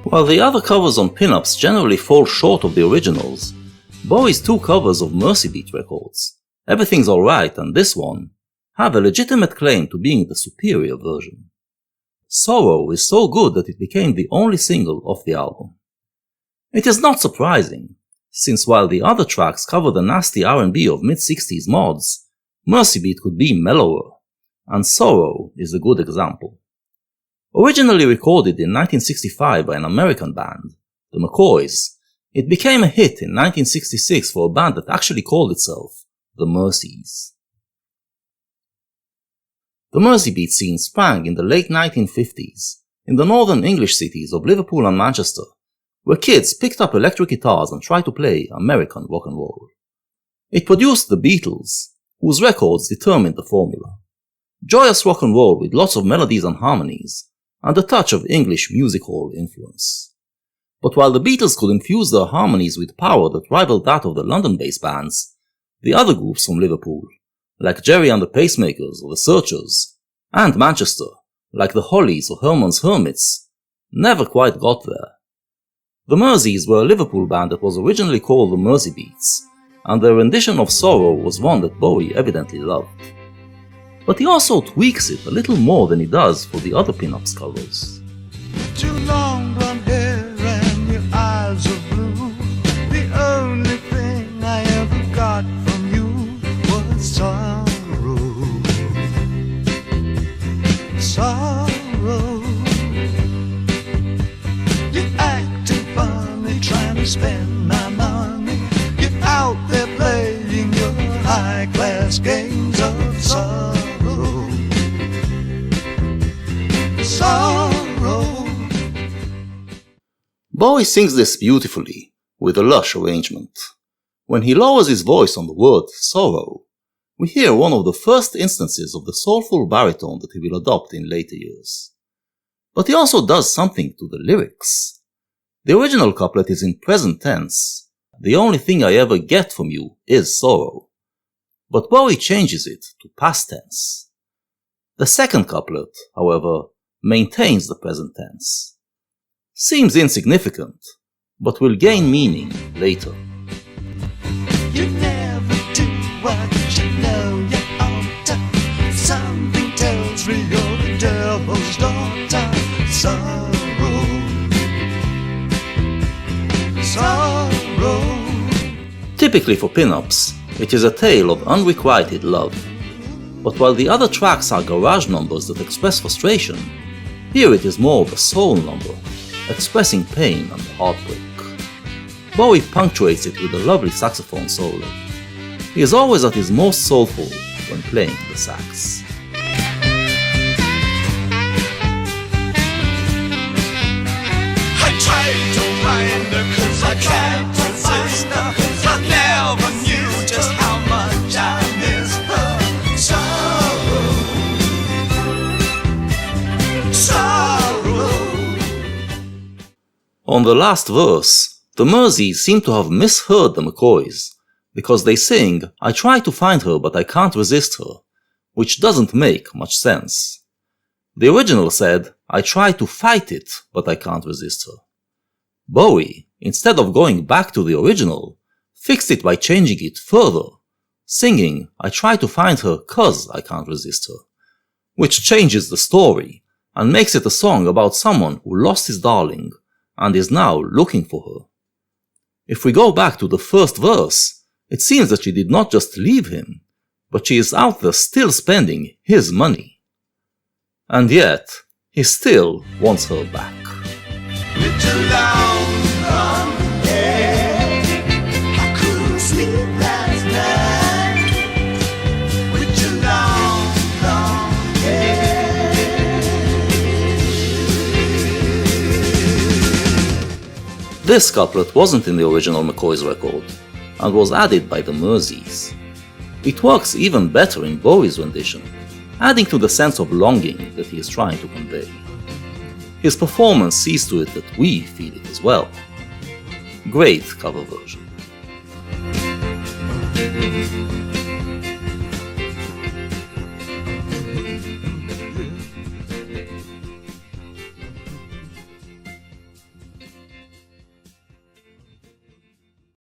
While the other covers on pinups generally fall short of the originals, Bowie's two covers of Mercy Beat records, Everything's Alright and this one, have a legitimate claim to being the superior version. Sorrow is so good that it became the only single off the album. It is not surprising, since while the other tracks cover the nasty R&B of mid-60s mods, Mercy Beat could be mellower, and Sorrow is a good example. Originally recorded in 1965 by an American band, the McCoys, it became a hit in 1966 for a band that actually called itself the Mercies. The Mersey Beat scene sprang in the late 1950s in the northern English cities of Liverpool and Manchester, where kids picked up electric guitars and tried to play American rock and roll. It produced the Beatles, whose records determined the formula. Joyous rock and roll with lots of melodies and harmonies, and a touch of English music hall influence. But while the Beatles could infuse their harmonies with power that rivaled that of the London-based bands, the other groups from Liverpool, like Jerry and the Pacemakers or the Searchers, and Manchester, like the Hollies or Herman's Hermits, never quite got there. The Merseys were a Liverpool band that was originally called the Mersey Beats, and their rendition of Sorrow was one that Bowie evidently loved. But he also tweaks it a little more than he does for the other pinups covers. Too long blonde hair and your eyes are blue. The only thing I ever got from you was sorrow. Sorrow. You're acting funny, trying to spend my money. You're out there playing your high-class games of sorrow. Sorrow. Bowie sings this beautifully, with a lush arrangement. When he lowers his voice on the word sorrow, we hear one of the first instances of the soulful baritone that he will adopt in later years. But he also does something to the lyrics. The original couplet is in present tense. The only thing I ever get from you is sorrow. But Bowie changes it to past tense. The second couplet, however, maintains the present tense. Seems insignificant, but will gain meaning later. You never do what you know you ought to. Something tells me you're the devil's daughter. Sorrow. Sorrow. Typically for pinups, it is a tale of unrequited love. But while the other tracks are garage numbers that express frustration, here it is more of a soul number, expressing pain and heartbreak. Bowie punctuates it with a lovely saxophone solo. He is always at his most soulful when playing the sax. I tried to find her 'cause I tried to resist her. I never knew just how much I missed her. Sorrow. Sorrow. On the last verse, the Merseys seem to have misheard the McCoys, because they sing, I try to find her but I can't resist her, which doesn't make much sense. The original said, I try to fight it but I can't resist her. Bowie, instead of going back to the original, fixed it by changing it further, singing, I try to find her 'cause I can't resist her, which changes the story and makes it a song about someone who lost his darling and is now looking for her. If we go back to the first verse, it seems that she did not just leave him, but she is out there still spending his money. And yet, he still wants her back. It's a long, long day. I couldn't sleep last night. It's a long, long day. This couplet wasn't in the original McCoy's record, and was added by the Merseys. It works even better in Bowie's rendition, adding to the sense of longing that he is trying to convey. His performance sees to it that we feel it as well. Great cover version.